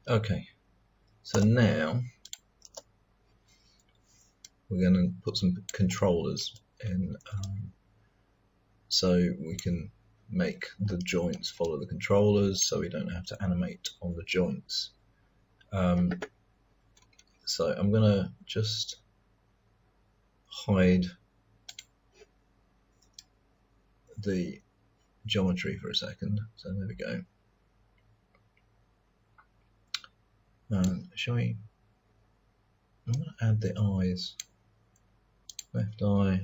Okay, so now we're going to put some controllers in, so we can make the joints follow the controllers, so we don't have to animate on the joints. So I'm going to just hide the geometry for a second. So there we go. Shall we? I'm going to add the eyes. Left eye,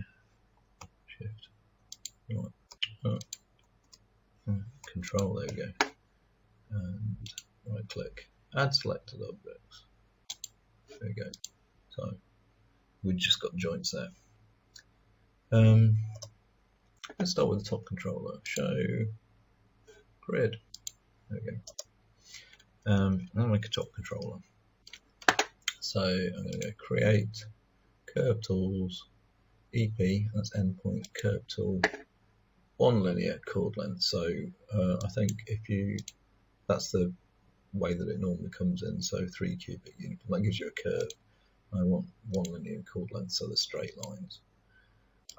shift, right, control. There we go. And right click, add selected objects. There we go. So we've just got joints there. Let's start with the top controller. Show grid. There we go. I'll make a top controller. So I'm going to go create, curve tools, EP, that's endpoint, curve tool, 1 linear chord length. So I think that's the way that it normally comes in. So 3 cubic uniform, that gives you a curve. I want 1 linear chord length, so the straight lines.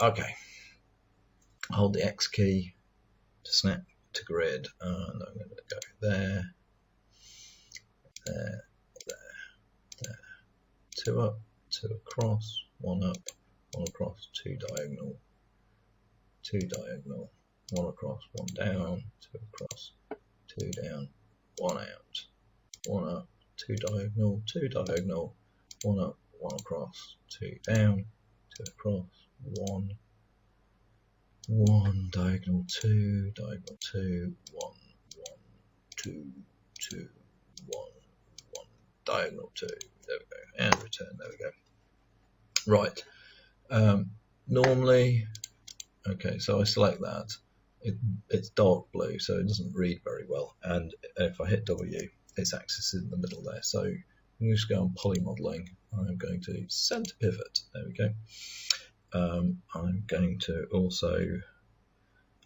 Okay, hold the X key to snap to grid, and I'm going to go there, there, there, there. 2 up, 2 across, 1 up, 1 across, 2 diagonal, 2 diagonal, 1 across, 1 down, 2 across, 2 down, 1 out, 1 up, 2 diagonal, 2 diagonal, 1 up, 1 across, 2 down, 2 across, 1, 1 diagonal, 2 diagonal, 2, 1, 1, 2, 2, 1, 1 diagonal, 2. There we go, and return. There we go. Right. Normally, okay, so I select that. It's dark blue, so it doesn't read very well. And if I hit W, its axis is in the middle there. So I'm just go on poly modeling. I'm going to center pivot. There we go. I'm going to also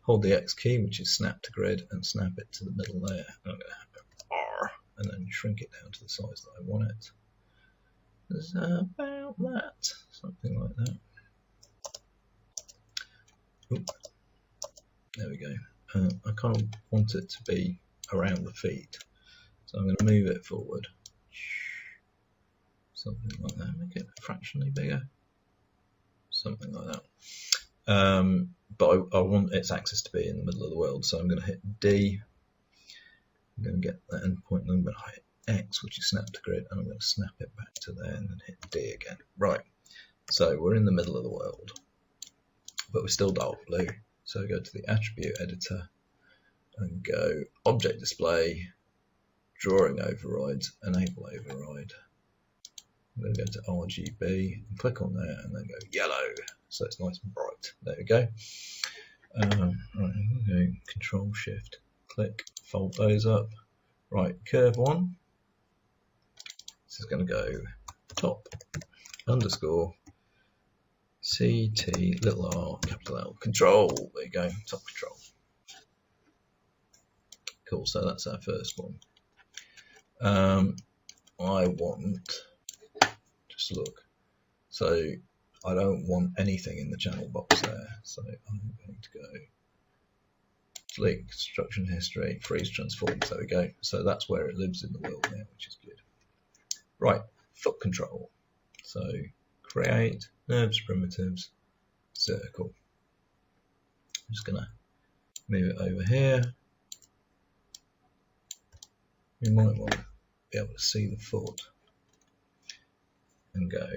hold the X key, which is snap to grid, and snap it to the middle there. I'm going to have R, and then shrink it down to the size that I want it. There's about that, something like that. Oop. There we go. I kind of want it to be around the feet, so I'm going to move it forward. Something like that. Make it fractionally bigger. Something like that. But I want its axis to be in the middle of the world, so I'm going to hit D. I'm going to get that endpoint, and I'm going to hit X, which is snap to grid, and I'm going to snap it back to there, and then hit D again. Right. So we're in the middle of the world, but we're still dark blue. So go to the attribute editor and go object display, drawing overrides, enable override. I'm going to go to RGB and click on there and then go yellow, so it's nice and bright. There we go. Right, I'm going to go Control Shift, click, fold those up. Right, curve 1. This is going to go top underscore CT little r capital L control. There you go, top control. Cool, so that's our first one. I want, just look, so I don't want anything in the channel box there, so I'm going to go delete construction history, freeze transforms. There we go. So that's where it lives in the world now, which is good. Right, foot control. So create NURBS primitives circle. I'm just going to move it over here. You might want to be able to see the foot and go,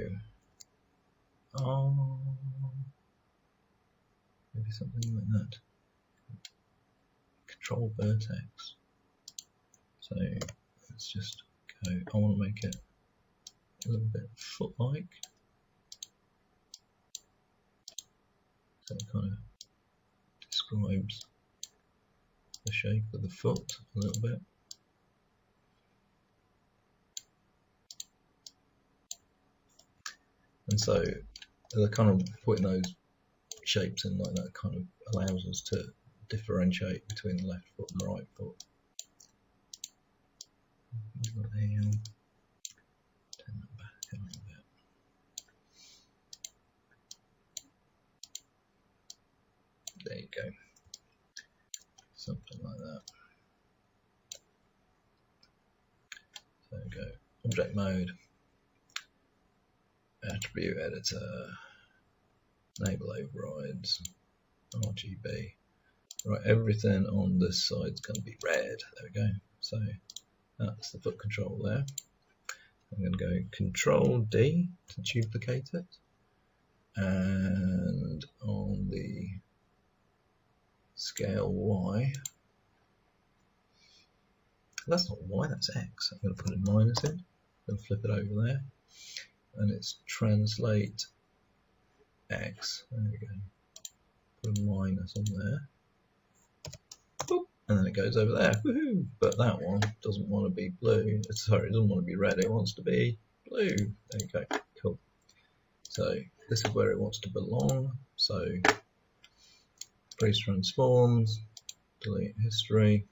oh, maybe something like that. Control vertex. So let's just go, I want to make it a little bit foot-like. So it kind of describes the shape of the foot a little bit. And so the kind of putting those shapes in like that kind of allows us to differentiate between the left foot and the right foot. go object mode, attribute editor, enable overrides, RGB. Right, everything on this side is going to be red. There we go. So that's the foot control there. I'm going to go Control D to duplicate it, and on the scale Y, that's not Y, that's X. I'm going to put a minus in. I'm going to flip it over there, and it's translate X. There we go. Put a minus on there. Boop. And then it goes over there. Woohoo! But that one doesn't want to be blue. Sorry, it doesn't want to be red. It wants to be blue. There you go. Cool. So this is where it wants to belong. So freeze transforms, delete history,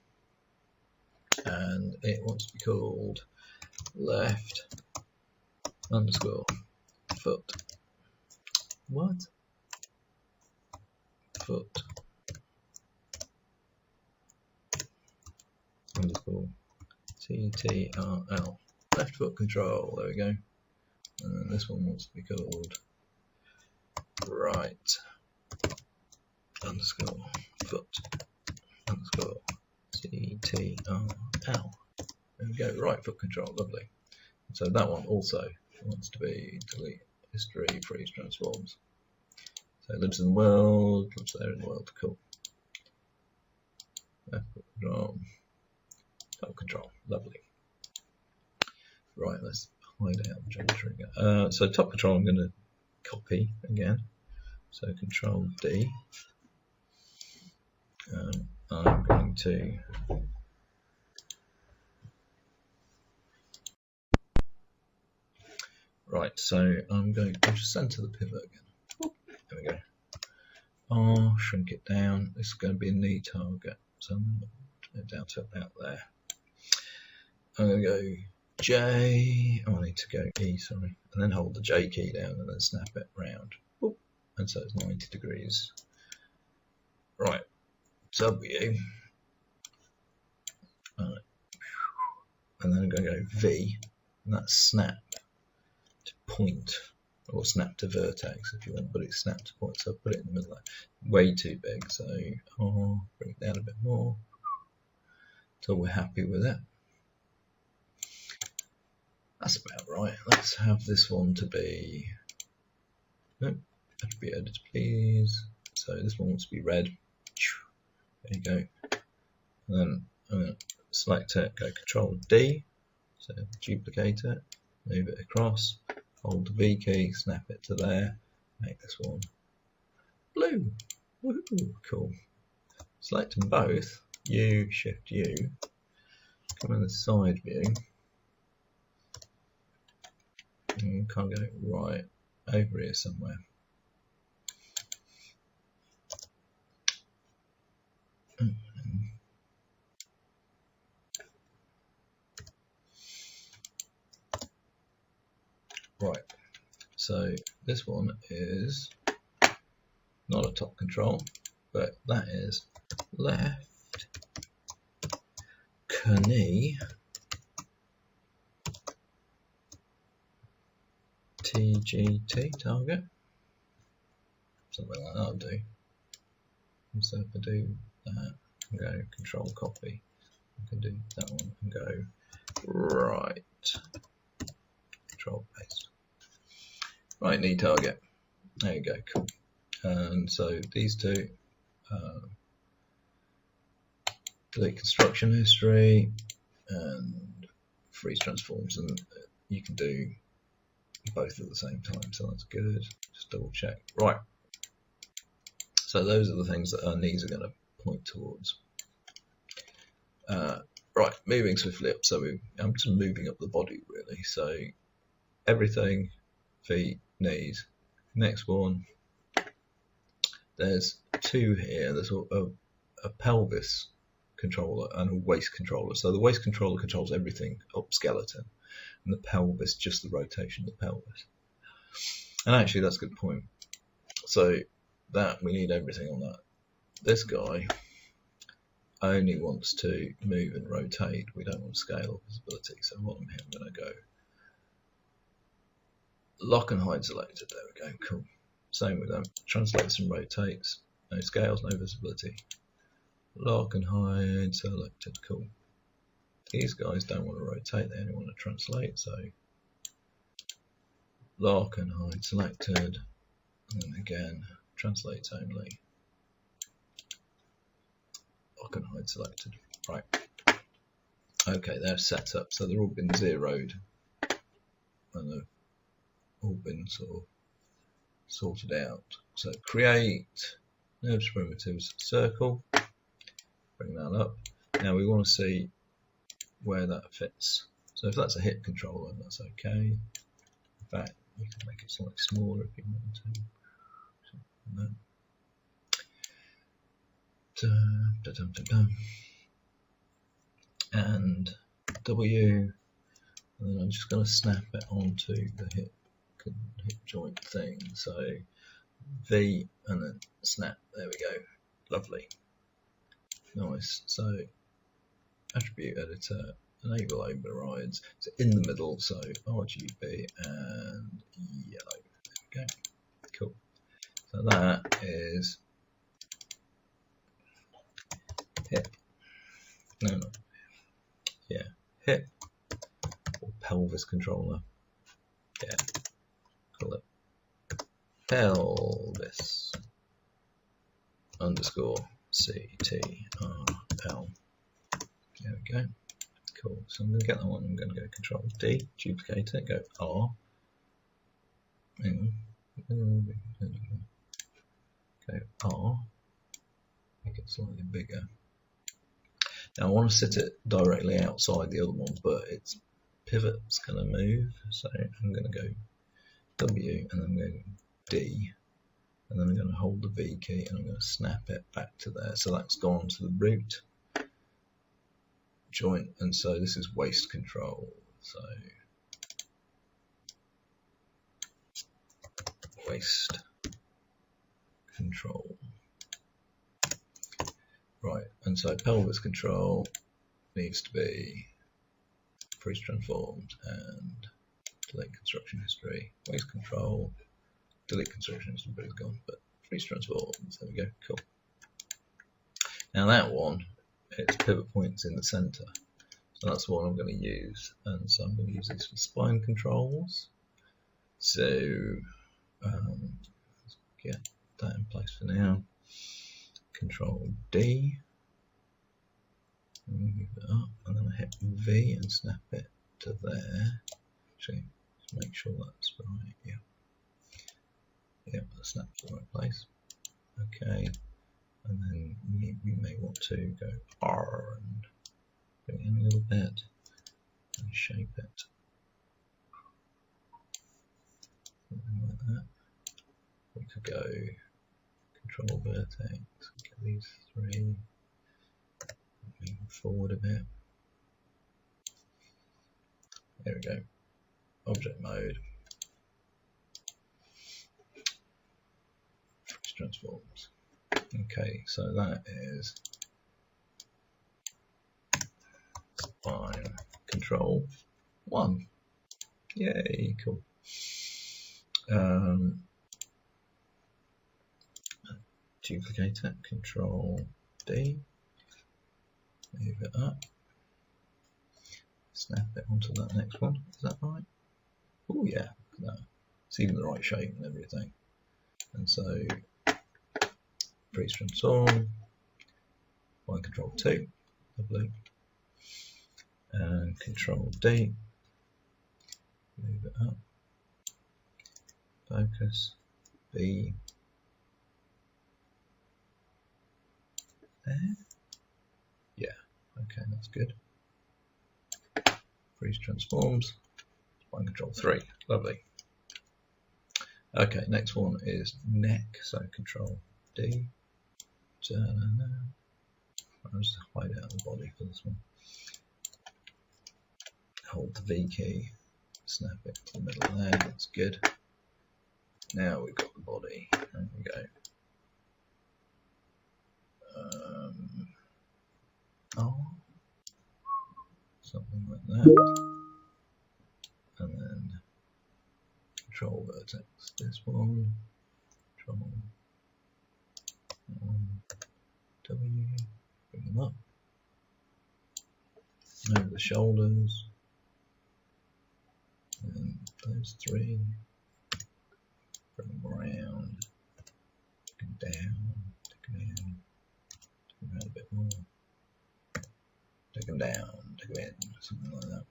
and it wants to be called left underscore foot. What? Foot underscore TTRL. Left foot control. There we go. And then this one wants to be called right underscore foot underscore TTRL. There we go. Right foot control. Lovely. So that one also wants to be delete history, freeze transforms. So it lives in the world, lives there in the world. Cool. Left foot control. Top control. Lovely. Right, let's hide out the geometry. So top control I'm going to copy again. So Control D. I'm going to right. So I'm going to just center the pivot again. There we go. R, shrink it down. This is going to be a knee target, so I'm going to turn it down to about there. I'm going to go J. Oh, I need to go E, sorry, and then hold the J key down and then snap it round. Oop. And so it's 90 degrees. Right, W. Right. And then I'm going to go V, and that's snap to point, or snap to vertex if you want, but it's snap to point, so I'll put it in the middle there. Way too big, so I'll bring it down a bit more until we're happy with it. That's about right. Let's have this one to be, nope, attribute editor please. So this one wants to be red. There you go. And then I'm going to select it, go Control D, so duplicate it, move it across, hold the V key, snap it to there, make this one blue. Woohoo, cool. Select them both, U, Shift U, come in the side view, and can't go right over here somewhere. Right, so this one is not a top control, but that is left knee TGT target, something like that'll do. And so if I do that and go Control Copy, I can do that one and go right Control Paste. Right, knee target. There you go, cool. And so these two, delete construction history and freeze transforms, and you can do both at the same time, so that's good. Just double check. Right. So those are the things that our knees are going to point towards. Right, moving swiftly up. So I'm just moving up the body really. So everything, feet, knees. Next one, there's two here. There's a pelvis controller and a waist controller. So the waist controller controls everything up skeleton, and the pelvis just the rotation of the pelvis. And actually that's a good point. So that we need everything on that. This guy only wants to move and rotate. We don't want scale or visibility. So what I'm going to go lock and hide selected. There we go. Cool. Same with them. Translates and rotates. No scales, no visibility. Lock and hide selected. Cool. These guys don't want to rotate. They only want to translate. So lock and hide selected. And then again, translate only. Lock and hide selected. Right. Okay, they're set up. So they're all been zeroed. And they've all been sort of sorted out. So create nerves primitives circle. Bring that up. Now we want to see where that fits. So if that's a hip controller, that's okay. In fact, we can make it slightly smaller if you want to. And W, and then I'm just going to snap it onto the hip joint thing. So V and then snap. There we go. Lovely. Nice. So attribute editor, enable overrides. So in the middle, so RGB and yellow. There we go. Cool. So that is hip. No. Yeah. Hip or pelvis controller. Yeah. Call it pelvis underscore CTRL. There we go. Cool. So I'm going to get that one. I'm going to go Control D, duplicate it, go R. Go R. Make it slightly bigger. Now I want to sit it directly outside the other one, but its pivot's going to move. So I'm going to go W and then I'm going D. And then I'm going to hold the V key and I'm going to snap it back to there. So that's gone to the root joint, and so this is waist control. So waist control. Right, and so pelvis control needs to be freeze transformed and delete construction history. Waist control, delete construction history, but it's gone, but freeze transformed. There we go, cool. Now that one, its pivot points in the center. So that's what I'm going to use. And so I'm going to use these for spine controls. So let's get that in place for now. Control D. Move it up, and then I hit V and snap it to there. Actually, just make sure that's right. Yeah. Yeah, that snaps to the right place. Okay. And then you may want to go R and bring it in a little bit and shape it. Something like that. We could go Control Vertex, get these three, move forward a bit. There we go. Object mode. Freeze transforms. Okay, so that is spine control 1. Yay, cool. Duplicate it, Control D, move it up, snap it onto that next one. Is that right? Oh yeah, look at that. It's even the right shape and everything. And so freeze transform, by Control 2, lovely, and Control D, move it up, focus, B, there, yeah, okay, that's good. Freeze transforms, by Control 3, lovely. Okay, next one is neck, so Control D. I'll just hide out the body for this one. Hold the V key, snap it to the middle there, that's good. Now we've got the body, there we go. something like that, and then control vertex this one, control W, bring them up, over the shoulders, and those three, bring them around, take them down, take them in, take them around a bit more, take them down, take them in, something like that.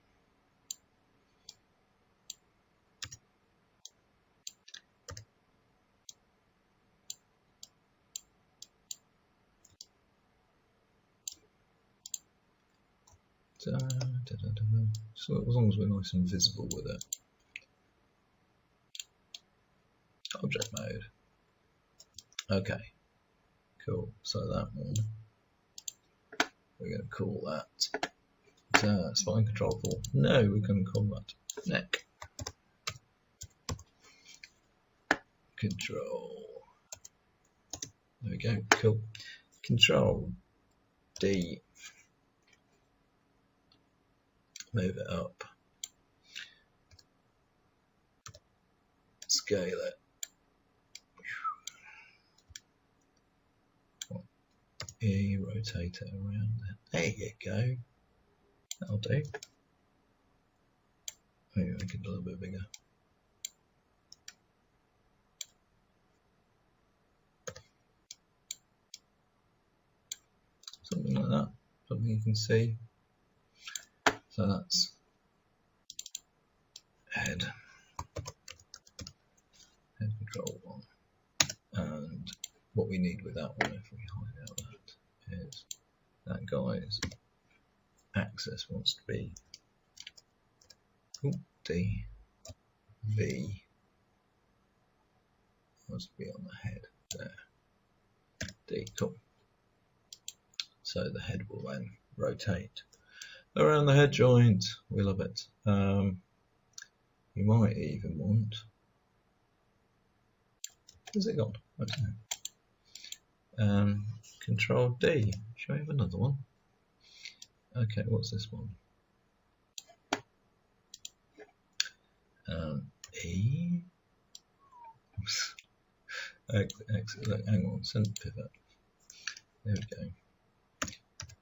So as long as we're nice and visible with it. Object mode. Okay, cool. So that one, we're going to call that spine control ball. No, we're going to call that neck control. There we go. Cool. Control D. Move it up. Scale it. E, rotate it around it. There you go. That'll do. Maybe make it a little bit bigger. Something like that. Something you can see. So that's head control one. And what we need with that one, if we hide out that, is that guy's axis wants to be D, V, wants to be on the head there. D, cool. So the head will then rotate around the head joint. We love it. You might even want. Where's it gone? Control D. Should I have another one? Okay, what's this one? E. Hang on, send pivot. There we go.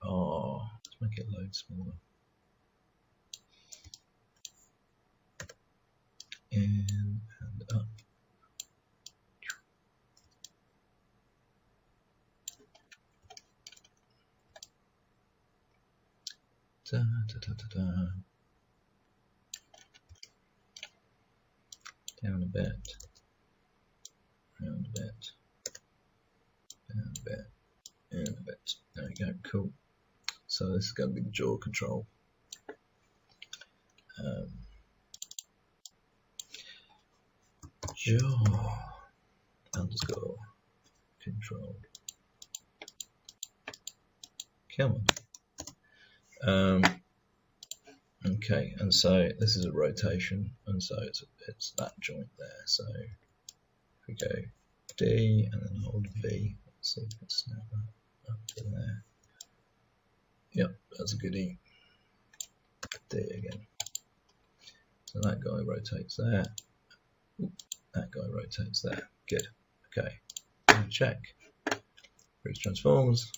Oh, let's make it load smaller. In and up. Da, da, da, da, da. Down a bit. Round a bit. Down a bit. And a bit. There we go. Cool. So this is going to be the jaw control. Jaw underscore control. Come on. Okay, and so this is a rotation, and so it's that joint there. So if we go D and then hold V, let's see if we can snap that up to there. Yep, that's a goodie. D again. So that guy rotates there. Ooh, that guy rotates there. Good. Okay. And check. Freeze transforms.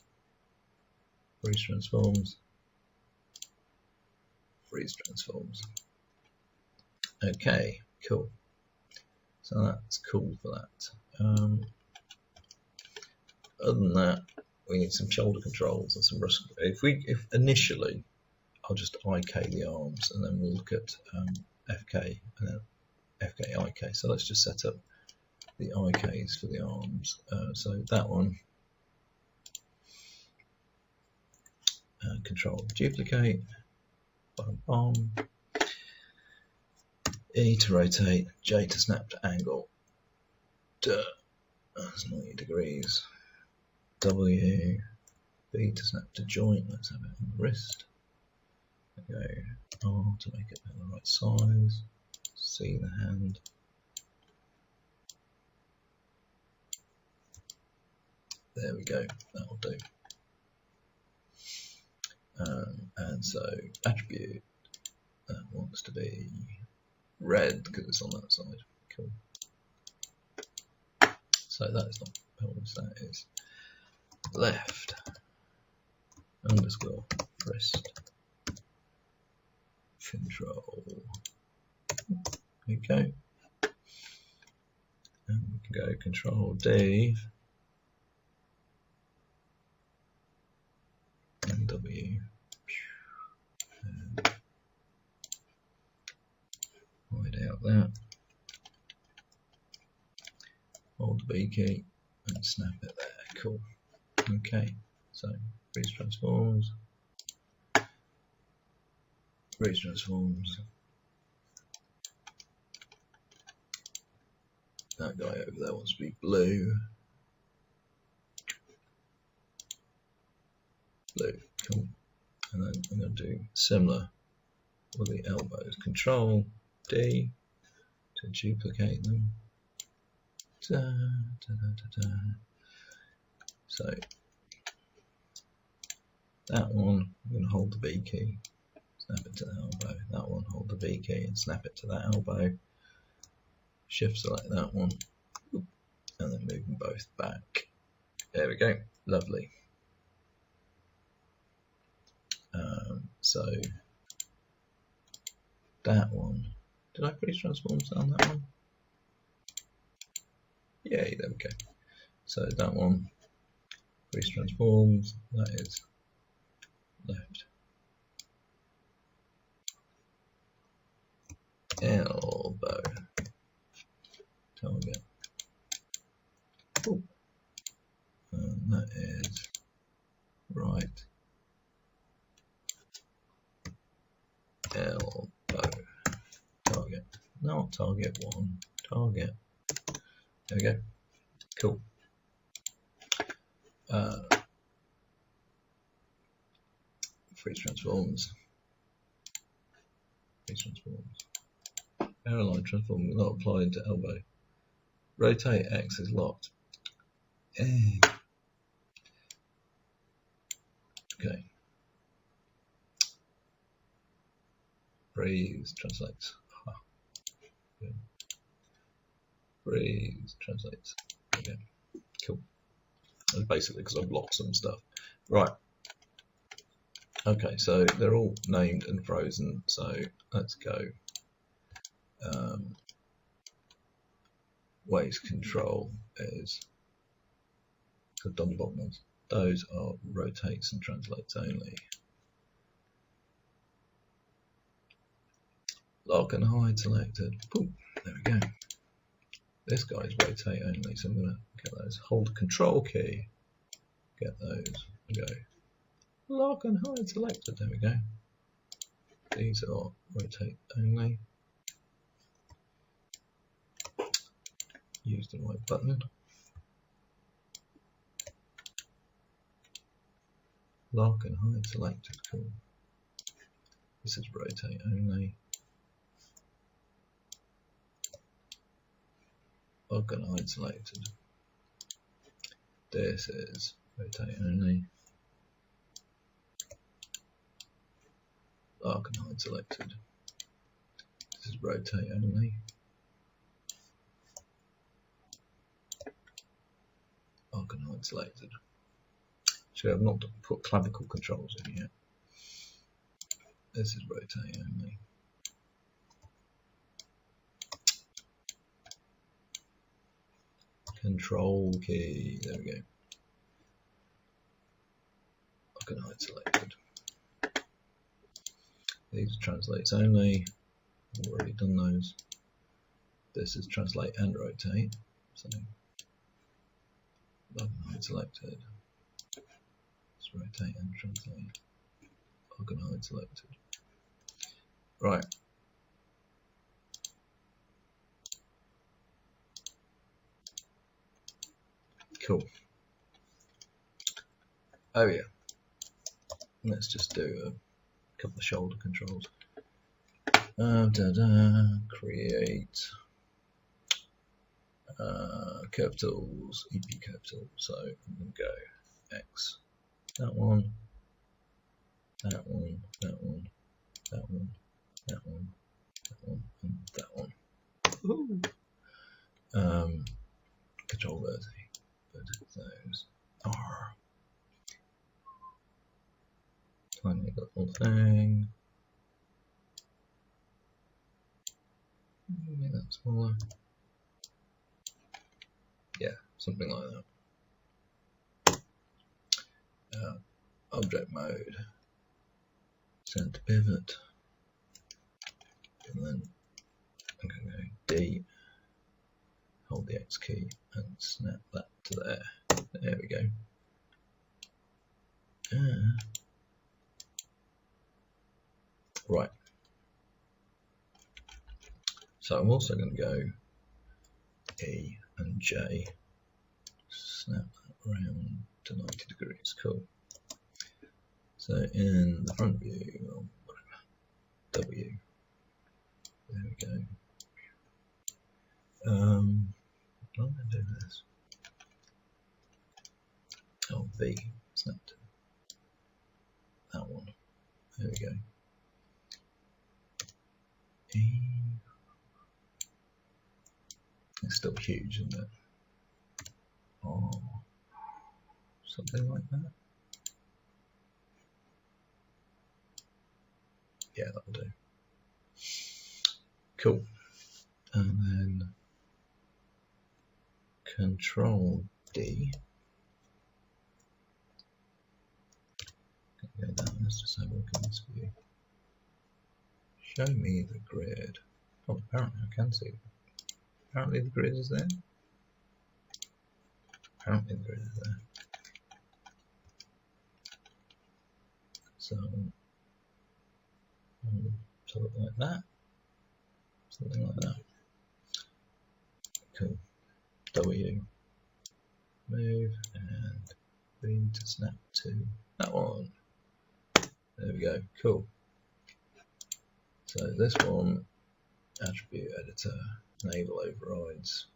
Freeze transforms. Freeze transforms. Okay, cool. So that's cool for that. Other than that, we need some shoulder controls and some wrist. If initially, I'll just IK the arms, and then we'll look at FK and then FK IK. So let's just set up the IKs for the arms. So that one, control duplicate, arm, E to rotate, J to snap to angle. That's 90 degrees. W, B to snap to joint. Let's have it on the wrist. Go R to make it the right size. C the hand. There we go. That'll do. And so attribute that wants to be red because it's on that side. Cool. So that is not pulse, that is left underscore pressed control. Okay. And we can go control D and W. And hide out that. Hold the B key and snap it there. Cool. Okay. So freeze transforms. Freeze transforms. That guy over there wants to be blue. Blue. Cool. And then I'm going to do similar with the elbows. Control D to duplicate them. Da, da, da, da. So that one, I'm going to hold the B key, snap it to the elbow. That one, hold the B key and snap it to that elbow. Shift select that one, and then move them both back. There we go. Lovely. So that one, did I freeze transforms on that one? Yay, there we go. So that one, freeze transforms, that is left. Elbow. Target. Ooh. And that is right. Elbow. Target. Not target one. Target. There we go. Cool. Freeze transforms. Freeze transforms. Airline transform not applied to elbow. Rotate X is locked. Okay. Freeze translates. Freeze translates. Okay. Cool. That's basically because I've locked some stuff. Right. Okay, so they're all named and frozen. So let's go. Ways control is the dumb bottoms. Those are rotates and translates only. Lock and hide selected. Boom. There we go. This guy's rotate only, so I'm going to get those. Hold control key. Get those. Go. Lock and hide selected. There we go. These are rotate only. Use the right button. Lock and hide selected. Cool. This is rotate only. Lock and hide selected. This is rotate only. Lock and hide selected. This is rotate only. Lock and hide selected. So I've not put clavicle controls in yet. This is rotate only. Control key, there we go. Lock and hide selected. These are translates only. I've already done those. This is translate and rotate. So lock and hide selected. It's rotate and translate. Lock and hide selected. Right. Cool. Oh yeah. Let's just do a couple of shoulder controls. Create curve tools, EP curve tool. So I'm going to go X. That one. that one, that one, that one, that one, that one, and that one. Control vertex, those are tiny little thing. Make that smaller. Yeah, something like that. Object mode, center pivot, and then I'm going to go D, hold the X key, and snap that to there. There we go. Right. So I'm also going to go E and J, snap that around to 90 degrees. Cool. So in the front view, or whatever, W. There we go. I'm going to do this. Oh, V, snap to that one. There we go. E. It's still huge, isn't it? Oh, something like that. Yeah, that'll do. Cool. And then Control D. Go down. Let's just have a look at this view. Show me the grid. Oh, apparently I can see it. Apparently the grid is there. Apparently the grid is there. So sort of like that. Something like that. Cool. W. Move and V to snap to that one. There we go. Cool. So this one, attribute editor, enable overrides,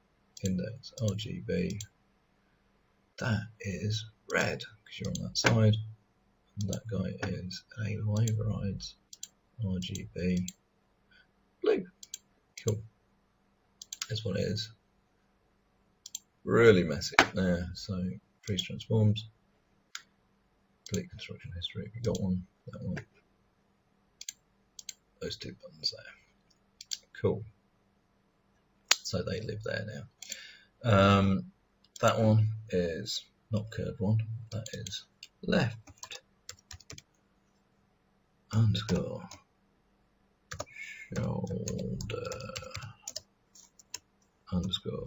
index RGB. That is red because you're on that side. And that guy is enable overrides, RGB, blue. Cool. That's what it is. Really messy there. So freeze transforms, delete construction history if you got one, that one. Those two buttons there. Cool. So they live there now. That one is not curved one, that is left underscore shoulder underscore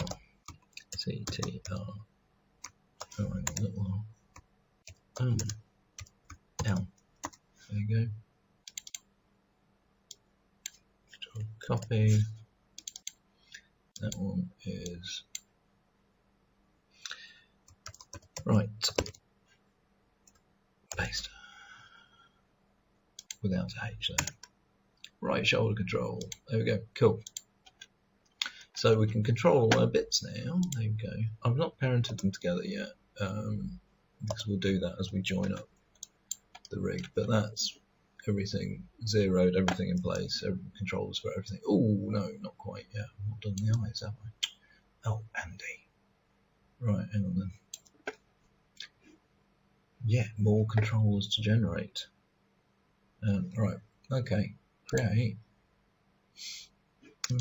CTR. Oh, hang on a little while. Down. There you go. Copy. That one is right. Paste. Without a H there. Right shoulder control. There we go. Cool. So we can control all our bits now. There we go. I've not parented them together yet, because we'll do that as we join up the rig. But that's everything zeroed, everything in place, controls for everything. Oh no, not quite yet. I've not done the eyes, have I? Oh, Andy. Right, hang on then. Yeah, more controls to generate. Right, okay, create.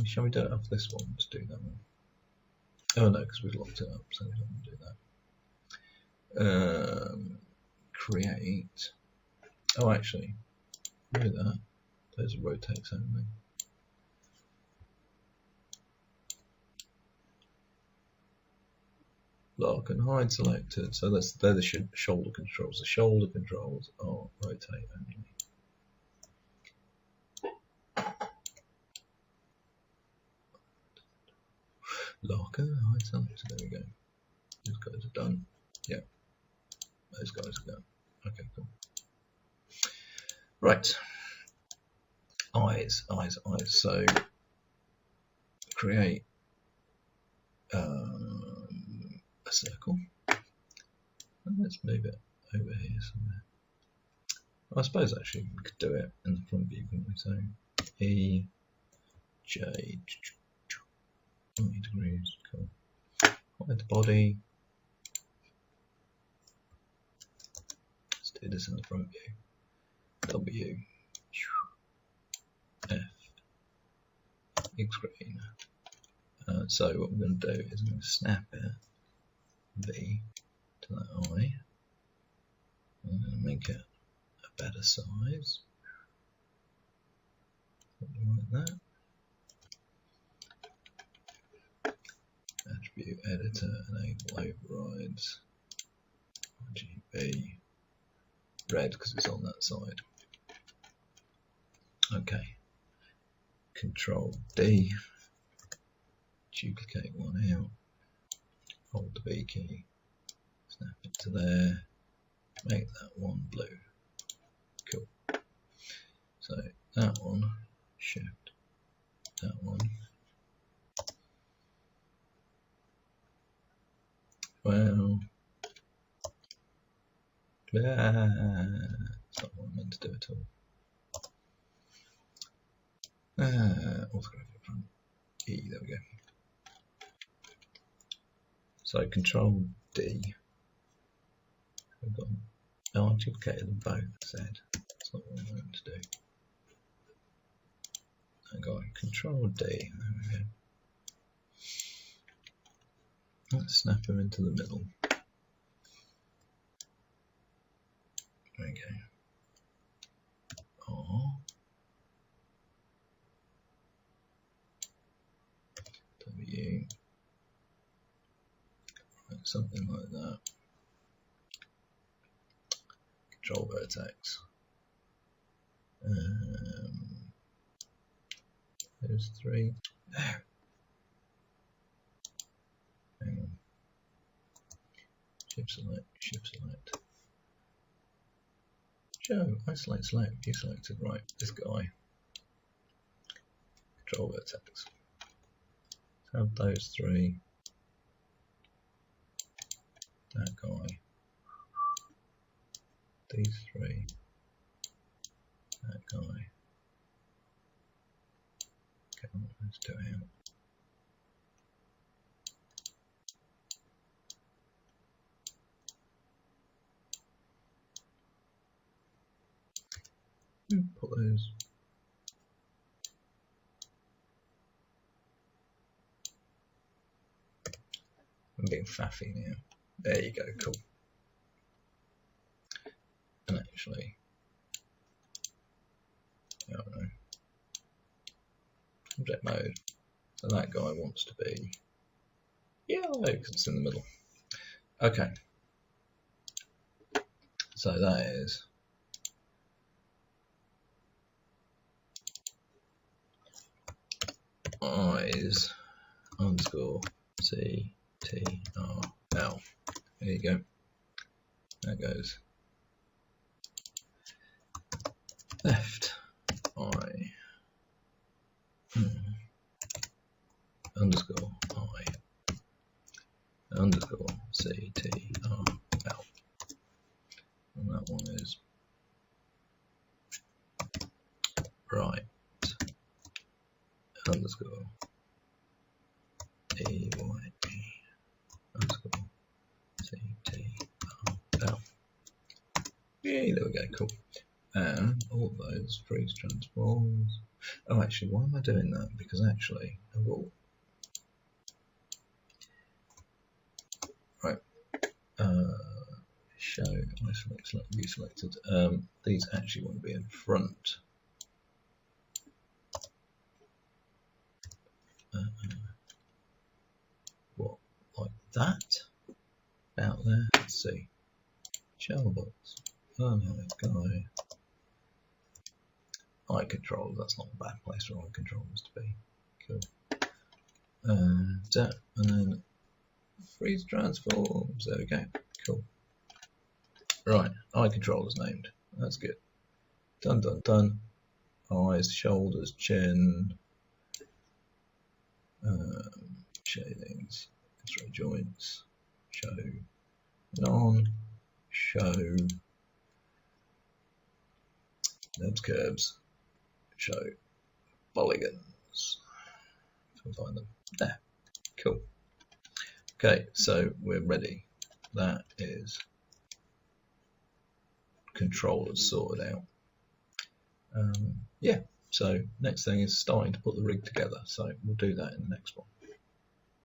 Shall we do it off this one? Let's do that one. Oh no, because we've locked it up, so we don't want to do that. Create. Oh, actually, do that. Those are rotates only. Lock and hide selected. So they're the shoulder controls. The shoulder controls are rotate only. Lock and hide selected. There we go. Those guys are done. Yeah. Those guys are done. Okay, cool. Right. Eyes. So create a circle. And let's move it over here somewhere. I suppose actually we could do it in the front view, couldn't we? So E, J, 90 degrees, cool. Hide the body. Let's do this in the front view. W, F, big screen. So what I'm going to do is I'm going to snap it, V, to that eye. I'm going to make it a better size. Something like that. Attribute editor, enable overrides. RGB, red because it's on that side. Okay. Control D, duplicate one out, hold the B key, snap it to there, make that one blue. Cool. So that one, shift, that one. Well, it's not what I meant to do at all. Orthographic front, E, there we go. So Control D. We've got, oh, I've duplicated them both, Z. That's not what I wanted to do. I got Control D, there we go. Let's snap them into the middle. Okay. R. W. Right, something like that. Control vertex. There's 3. There. Hang on. Shift select. Show, isolate, select, deselected. Right, this guy. Control vertex. Have those 3. That guy. These 3. That guy. Okay, let's do it out. Put those. I'm being faffy now. There you go, cool. And actually, I don't know. Object mode. So that guy wants to be yellow because it's in the middle. Okay. So that is eyes underscore C T R L. There you go. That goes left eye underscore I underscore C T R L. And that one is right underscore E Y E underscore C T R L. Yeah, there we go, cool. And all of those freeze transforms. Oh, actually, why am I doing that? Because actually, I will. Right. Show, isolate, select, view selected. These actually want to be in front. What, like that? Out there? Let's see. Shell box. Oh no, guy. Eye control. That's not a bad place for eye controllers to be. Cool. And then freeze transforms. There we go. Cool. Right, eye control is named. That's good. Done, done, done. Eyes, shoulders, chin, shadings, X-ray joints, show, none, show, Curves, show polygons. If I can find them. There. Cool. Okay, so we're ready. That is controllers sorted out. Yeah, so next thing is starting to put the rig together. So we'll do that in the next one.